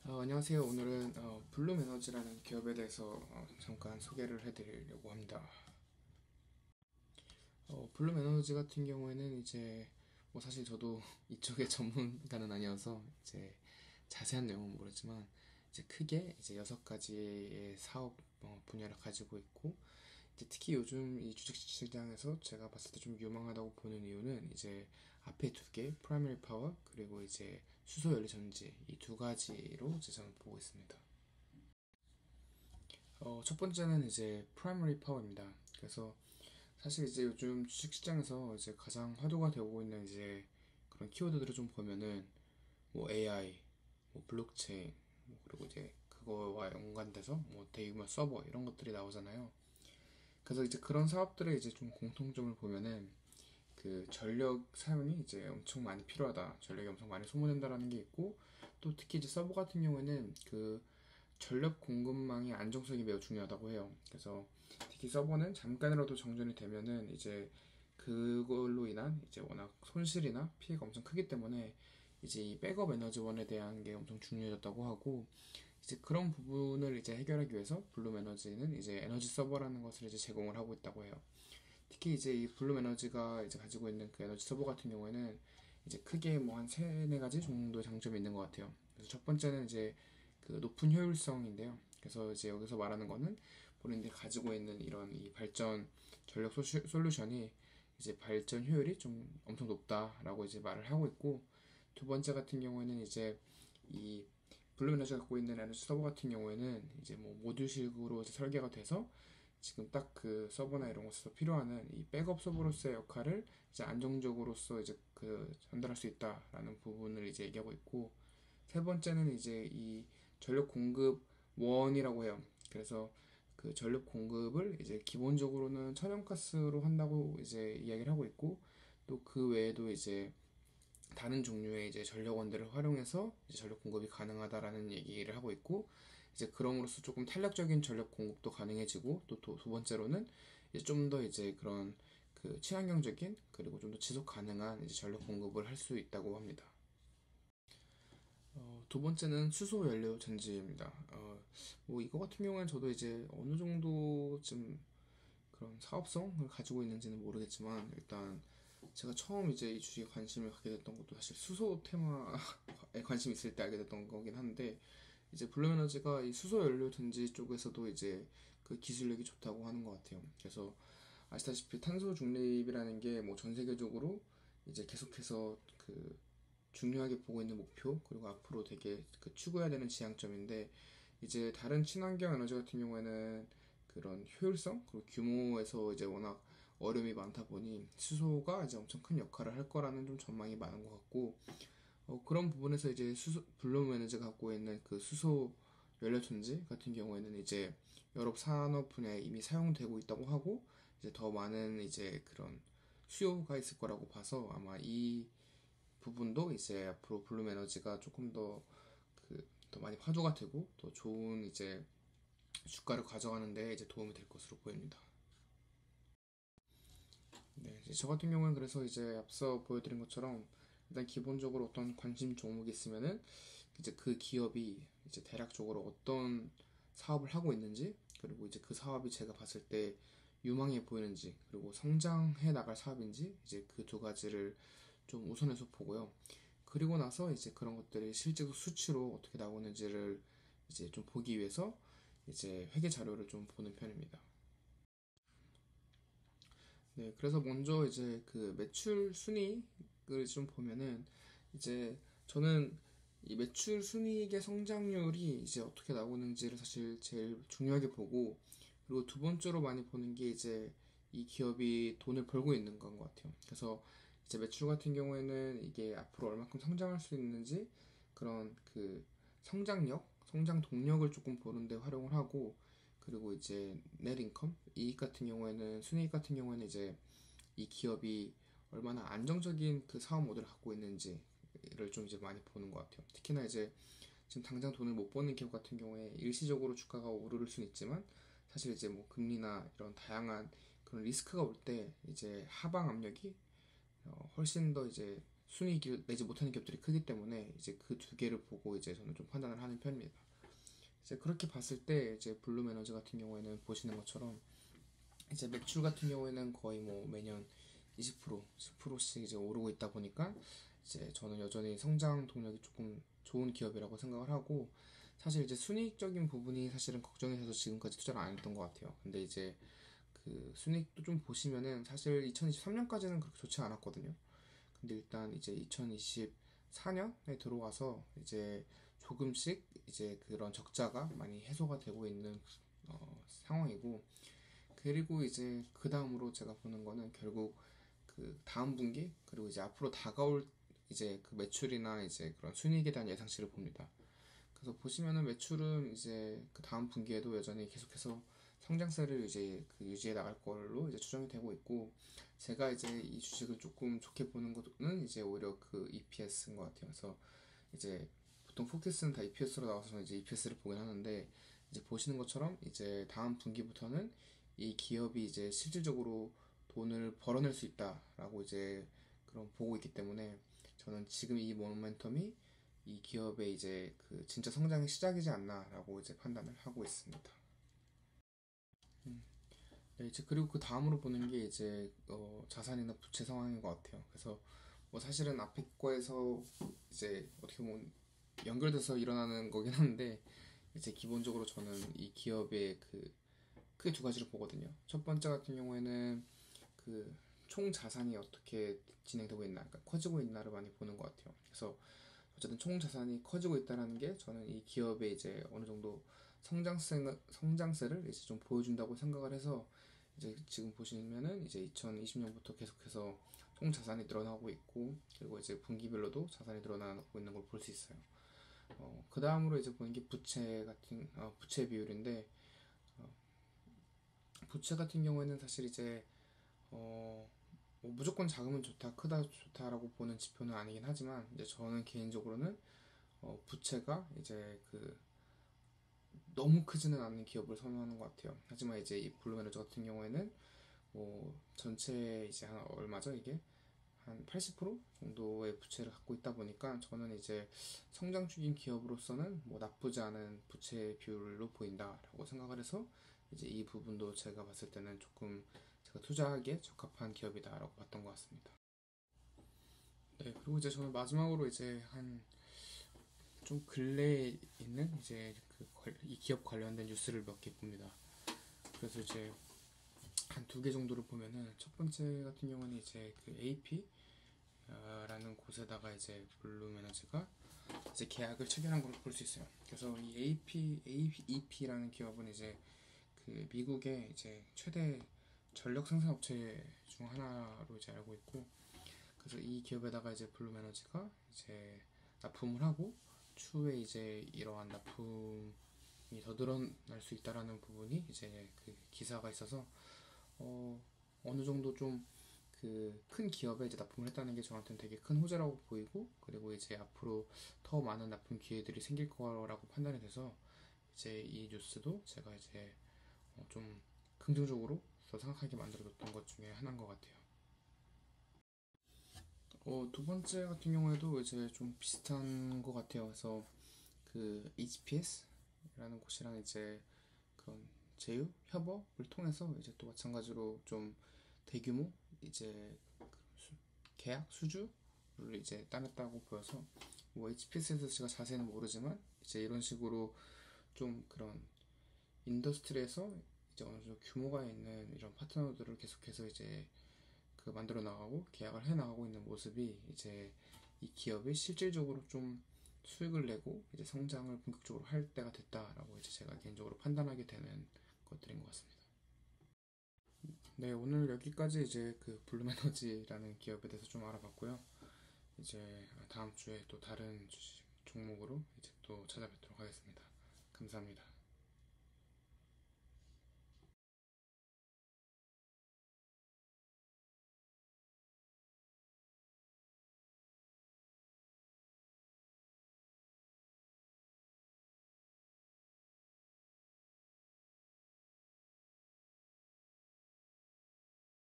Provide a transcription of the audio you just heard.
안녕하세요. 오늘은 블룸에너지라는 기업에 대해서 잠깐 소개를 해드리려고 합니다. 블룸에너지 같은 경우에는 이제 뭐 사실 저도 이쪽의 전문가는 아니어서 이제 자세한 내용은 모르지만 이제 크게 이제 6가지의 사업 분야를 가지고 있고, 이제 특히 요즘 이 주식시장에서 제가 봤을 때 좀 유망하다고 보는 이유는 이제 앞에 2개, 프라이머리 파워 그리고 이제 수소 연료 전지, 이 2가지로 이제 저는 보고 있습니다. 첫 번째는 이제 프라이머리 파워입니다. 그래서 사실 이제 요즘 주식시장에서 이제 가장 화두가 되고 있는 이제 그런 키워드들을 좀 보면은 뭐 AI, 뭐 블록체인, 뭐 그리고 이제 그거와 연관돼서 뭐 대규모 서버 이런 것들이 나오잖아요. 그래서 이제 그런 사업들의 이제 좀 공통점을 보면은 그 전력 사용이 이제 엄청 많이 필요하다, 전력이 엄청 많이 소모된다라는 게 있고, 또 특히 이제 서버 같은 경우에는 그 전력 공급망의 안정성이 매우 중요하다고 해요. 그래서 특히 서버는 잠깐이라도 정전이 되면은 이제 그걸로 인한 이제 워낙 손실이나 피해가 엄청 크기 때문에 이제 이 백업 에너지원에 대한 게 엄청 중요해졌다고 하고, 이제 그런 부분을 이제 해결하기 위해서 블룸 에너지는 이제 에너지 서버라는 것을 이제 제공을 하고 있다고 해요. 특히 이제 이 블룸 에너지가 이제 가지고 있는 그 에너지 서버 같은 경우에는 이제 크게 뭐 한 세네 가지 정도의 장점이 있는 것 같아요. 그래서 첫 번째는 이제 그 높은 효율성인데요. 그래서 이제 여기서 말하는 거는 본인들이 가지고 있는 이런 이 발전 전력 솔루션이 이제 발전 효율이 좀 엄청 높다라고 이제 말을 하고 있고, 두 번째 같은 경우에는 이제 이 블룸 에너지가 갖고 있는 에너지 서버 같은 경우에는 이제 뭐 모듈식으로 이제 설계가 돼서 지금 딱 그 서버나 이런 곳에서 필요한 이 백업 서버로서의 역할을 이제 안정적으로서 이제 그 전달할 수 있다라는 부분을 이제 얘기하고 있고, 세 번째는 이제 이 전력 공급 원이라고 해요. 그래서 그 전력 공급을 이제 기본적으로는 천연가스로 한다고 이제 이야기를 하고 있고, 또 그 외에도 이제 다른 종류의 이제 전력원들을 활용해서 이제 전력 공급이 가능하다라는 얘기를 하고 있고, 이제 그럼으로써 조금 탄력적인 전력 공급도 가능해지고, 또 두 번째로는 이제 좀 더 이제 그런 그 친환경적인 그리고 좀 더 지속 가능한 이제 전력 공급을 할 수 있다고 합니다. 두 번째는 수소 연료 전지입니다. 뭐 이거 같은 경우는 저도 이제 어느 정도 좀 그런 사업성을 가지고 있는지는 모르겠지만, 일단 제가 처음 이제 이 주식에 관심을 갖게 됐던 것도 사실 수소 테마에 관심이 있을 때 알게 됐던 거긴 한데, 이제 블루에너지가 이 수소 연료 전지 쪽에서도 이제 그 기술력이 좋다고 하는 것 같아요. 그래서 아시다시피 탄소 중립이라는 게 뭐 전 세계적으로 이제 계속해서 그 중요하게 보고 있는 목표, 그리고 앞으로 되게 그 추구해야 되는 지향점인데, 이제 다른 친환경 에너지 같은 경우에는 그런 효율성 그리고 규모에서 이제 워낙 어려움이 많다 보니 수소가 이제 엄청 큰 역할을 할 거라는 좀 전망이 많은 것 같고, 그런 부분에서 이제 블룸 에너지가 갖고 있는 그 수소 연료 전지 같은 경우에는 이제 여러 산업 분야에 이미 사용되고 있다고 하고, 이제 더 많은 이제 그런 수요가 있을 거라고 봐서 아마 이 부분도 이제 앞으로 블룸 에너지가 조금 더 많이 화두가 되고 더 좋은 이제 주가를 가져가는데 이제 도움이 될 것으로 보입니다. 네, 이제 저 같은 경우는 그래서 이제 앞서 보여드린 것처럼 일단 기본적으로 어떤 관심 종목이 있으면은 이제 그 기업이 이제 대략적으로 어떤 사업을 하고 있는지, 그리고 이제 그 사업이 제가 봤을 때 유망해 보이는지, 그리고 성장해 나갈 사업인지, 이제 그 2가지를 좀 우선해서 보고요. 그리고 나서 이제 그런 것들이 실제로 수치로 어떻게 나오는지를 이제 좀 보기 위해서 이제 회계 자료를 좀 보는 편입니다. 네, 그래서 먼저 이제 그 매출 순이익을 좀 보면은 이제 저는 이 매출 순이익의 성장률이 이제 어떻게 나오는지를 사실 제일 중요하게 보고, 그리고 두 번째로 많이 보는 게 이제 이 기업이 돈을 벌고 있는 건 것 같아요. 그래서 이제 매출 같은 경우에는 이게 앞으로 얼마큼 성장할 수 있는지, 그런 그 성장 동력을 조금 보는데 활용을 하고, 그리고 이제 넷 인컴, 이익 같은 경우에는 순이익 같은 경우에는 이제 이 기업이 얼마나 안정적인 그 사업 모델을 갖고 있는지를 좀 이제 많이 보는 것 같아요. 특히나 이제 지금 당장 돈을 못 버는 기업 같은 경우에 일시적으로 주가가 오를 수는 있지만, 사실 이제 뭐 금리나 이런 다양한 그런 리스크가 올 때 이제 하방 압력이 훨씬 더 이제 순이익을 내지 못하는 기업들이 크기 때문에 이제 그 두 개를 보고 이제 저는 좀 판단을 하는 편입니다. 이제 그렇게 봤을 때 이제 블룸에너지 같은 경우에는 보시는 것처럼 이제 매출 같은 경우에는 거의 뭐 매년 20%, 10%씩 이제 오르고 있다 보니까 이제 저는 여전히 성장 동력이 조금 좋은 기업이라고 생각을 하고, 사실 이제 순이익적인 부분이 사실은 걱정이 돼서 지금까지 투자를 안 했던 것 같아요. 근데 이제 그 순이익도 좀 보시면은 사실 2023년까지는 그렇게 좋지 않았거든요. 근데 일단 이제 2024년에 들어와서 이제 조금씩 이제 그런 적자가 많이 해소가 되고 있는 상황이고, 그리고 이제 그 다음으로 제가 보는 거는 결국 그 다음 분기 그리고 이제 앞으로 다가올 이제 그 매출이나 이제 그런 순이익에 대한 예상치를 봅니다. 그래서 보시면은 매출은 이제 그 다음 분기에도 여전히 계속해서 성장세를 이제 그 유지해 나갈 걸로 이제 추정이 되고 있고, 제가 이제 이 주식을 조금 좋게 보는 것은 이제 오히려 그 EPS인 것 같아요. 그래서 이제 보통 포켓스는 다 EPS로 나와서 이제 EPS를 보긴 하는데, 이제 보시는 것처럼 이제 다음 분기부터는 이 기업이 이제 실질적으로 돈을 벌어낼 수 있다라고 이제 그런 보고 있기 때문에 저는 지금 이 모멘텀이 이 기업의 이제 그 진짜 성장의 시작이지 않나라고 이제 판단을 하고 있습니다. 음. 네, 이제 그리고 그 다음으로 보는 게 이제 자산이나 부채 상황인 것 같아요. 그래서 뭐 사실은 앞에 거에서 이제 어떻게 보면 연결돼서 일어나는 거긴 한데, 이제 기본적으로 저는 이 기업의 그 크게 두 가지를 보거든요. 첫 번째 같은 경우에는 그 총 자산이 어떻게 진행되고 있나, 그러니까 커지고 있나를 많이 보는 것 같아요. 그래서 어쨌든 총 자산이 커지고 있다는 게 저는 이 기업의 이제 어느 정도 성장세를 이제 좀 보여준다고 생각을 해서, 이제 지금 보시면은 이제 2020년부터 계속해서 총 자산이 늘어나고 있고, 그리고 이제 분기별로도 자산이 늘어나고 있는 걸 볼 수 있어요. 그 다음으로 이제 보는 게 부채 비율인데, 부채 같은 경우에는 사실 이제 어, 뭐 무조건 작으면 좋다, 크다 좋다라고 보는 지표는 아니긴 하지만, 이제 저는 개인적으로는 부채가 이제 그 너무 크지는 않는 기업을 선호하는 것 같아요. 하지만 이제 이 블루메너지 같은 경우에는 뭐 전체 이제 한 얼마죠 이게 한 80% 정도의 부채를 갖고 있다 보니까, 저는 이제 성장 중인 기업으로서는 뭐 나쁘지 않은 부채 비율로 보인다라고 생각을 해서 이제 이 부분도 제가 봤을 때는 조금 제가 투자하기에 적합한 기업이다라고 봤던 것 같습니다. 네, 그리고 이제 저는 마지막으로 이제 한 좀 근래에 있는 이제 이 기업 관련된 뉴스를 몇 개 봅니다. 그래서 이제 한 두 개 정도를 보면은, 첫 번째 같은 경우는 이제 그 AP라는 곳에다가 이제 블루메너지가 이제 계약을 체결한 걸 볼 수 있어요. 그래서 이 AEP라는 기업은 이제 그 미국의 이제 최대 전력 생산 업체 중 하나로 이제 알고 있고, 그래서 이 기업에다가 이제 블루메너지가 이제 납품을 하고, 추후에 이제 이러한 납품이 더 늘어날 수 있다라는 부분이 이제 그 기사가 있어서 어느 정도 좀 그 큰 기업에 이제 납품을 했다는 게 저한테는 되게 큰 호재라고 보이고, 그리고 이제 앞으로 더 많은 납품 기회들이 생길 거라고 판단이 돼서 이제 이 뉴스도 제가 이제 좀 긍정적으로 생각하게 만들어줬던 것 중에 하나인 것 같아요. 두 번째 같은 경우에도 이제 좀 비슷한 것 같아요. 그래서 그 HPS라는 곳이랑 이제 그런 제휴 협업을 통해서 이제 또 마찬가지로 좀 대규모 이제 계약 수주를 이제 따냈다고 보여서, 뭐 HPS에 대해서 제가 자세히는 모르지만 이제 이런 식으로 좀 그런 인더스트리에서 이제 어느 정도 규모가 있는 이런 파트너들을 계속해서 이제 그 만들어 나가고 계약을 해 나가고 있는 모습이 이제 이 기업이 실질적으로 좀 수익을 내고 이제 성장을 본격적으로 할 때가 됐다라고 이제 제가 개인적으로 판단하게 되는 것들인 것 같습니다. 네, 오늘 여기까지 이제 그 블룸에너지라는 기업에 대해서 좀 알아봤고요. 이제 다음 주에 또 다른 주식 종목으로 이제 또 찾아뵙도록 하겠습니다. 감사합니다.